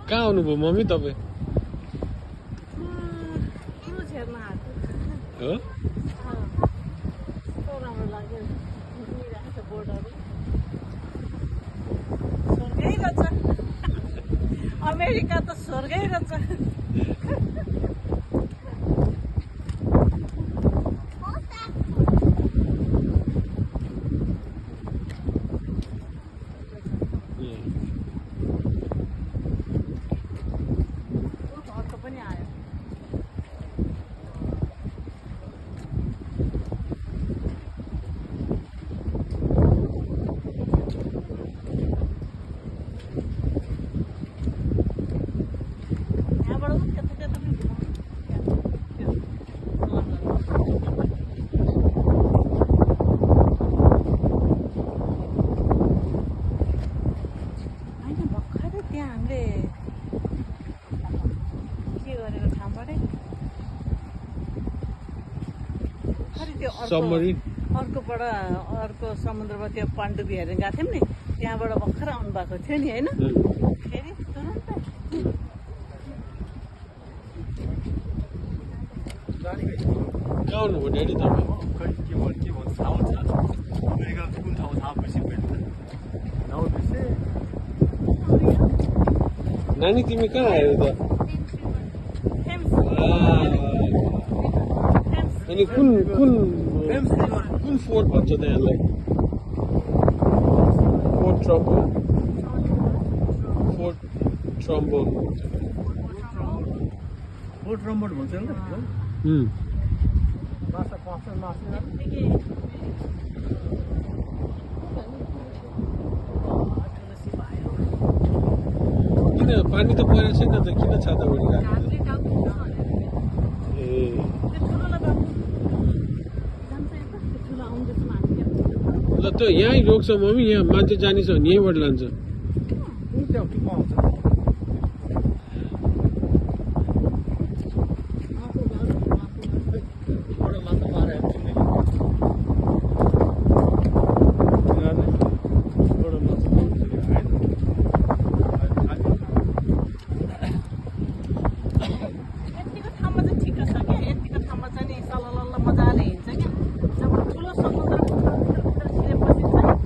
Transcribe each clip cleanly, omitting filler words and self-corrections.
कहाँ आउनुभयो मम्मी तपाईँ? हो? अमेरिका त स्वर्गै रहेछ। अर्को पनि आयो। सबमरिन अर्कोबाट अर्को समुद्रमा त्यो पनडुब्बी हेरेर गएको थियौँ नि, त्यहाँबाट भर्खर आउनु भएको थियो नि होइन? फेरि तुरुन्त कहाँ आउनुभयो ड्याडी तपाईँ? नानी तिमी कहाँ आयो त? अनि कुन कुन कुन फोर्ट भन्छ त यसलाई? फोर्ट ट्रम्बोन? फोर्ट ट्रम्बोन भन्छ नि त। किन पानी त परेको छैन त, किन छाता ओढिरहेको? ए ल त यहीँ रोक्छ मम्मी, यहाँ मान्छे जाने छ भने यहीँबाट लान्छ।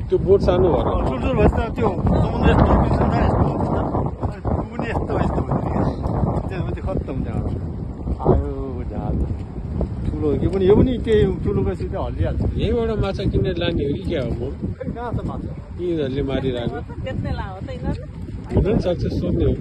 त्यो बोट सानो भएर ठुल्ठुलो भएछ त त्यो समुद्र यस्तो बिर्सन्छ यस्तो हुन्छ पनि यस्तो यस्तो त्यसपछि खत्तम त्यहाँबाट आयो जहाज ठुलो यो पनि त्यही ठुलो भएपछि त हल्लिहाल्छ। यहीँबाट माछा किनेर लाने हो कि क्या हो? म खै कहाँ छ माछा यिनीहरूले मारिरहेको बेच्ने ला हो त यिनीहरूले। हुन पनि सक्छ, सोध्ने हो।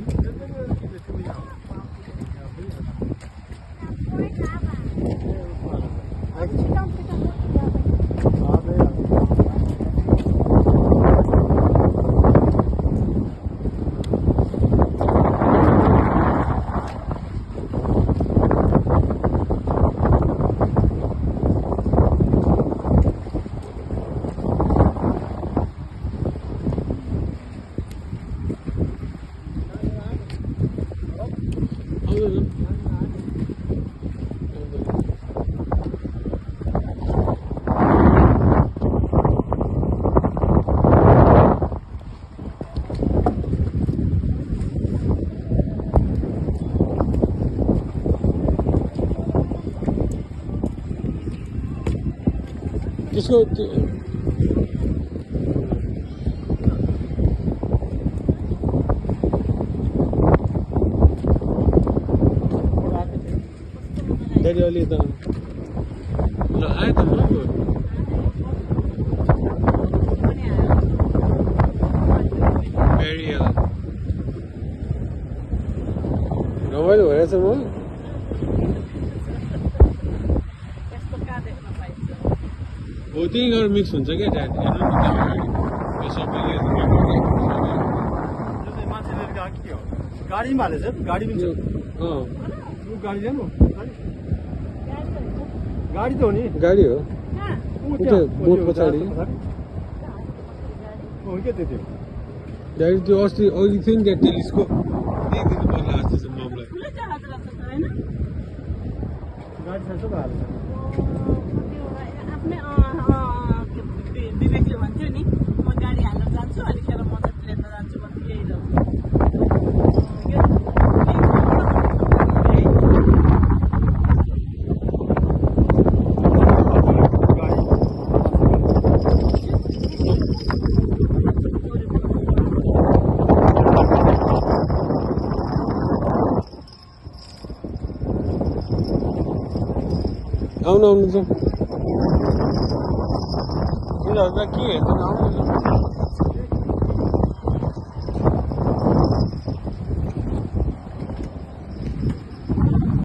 त्यसको ड्याडी अलि त ल आयो त म रमाइलो भइरहेछ म हो त्यही गरेर मिक्स हुन्छ क्या ड्याडी हेर्नु न सबैले मान्छेले के हो गाडीमा हालेछ गाडी पनि छ गाडी जानु गाडी त हो नि गाडी हो बोट पछाडि के त्यो ड्याडी त्यो अस्ति अघि थियो नि त्यहाँ टेलिस्कोप त्यही दिनु पर्ला जस्तो छ ममलाई गाडी छ त हाल्छ विवेकले भन्थ्यो नि म गाडी हाल्न जान्छु अलिखेर म त ट्रेनमा जान्छु भन्थ्यो यही आउनु आउनु चाहिँ उनीहरू त के हेर्दैन आउनु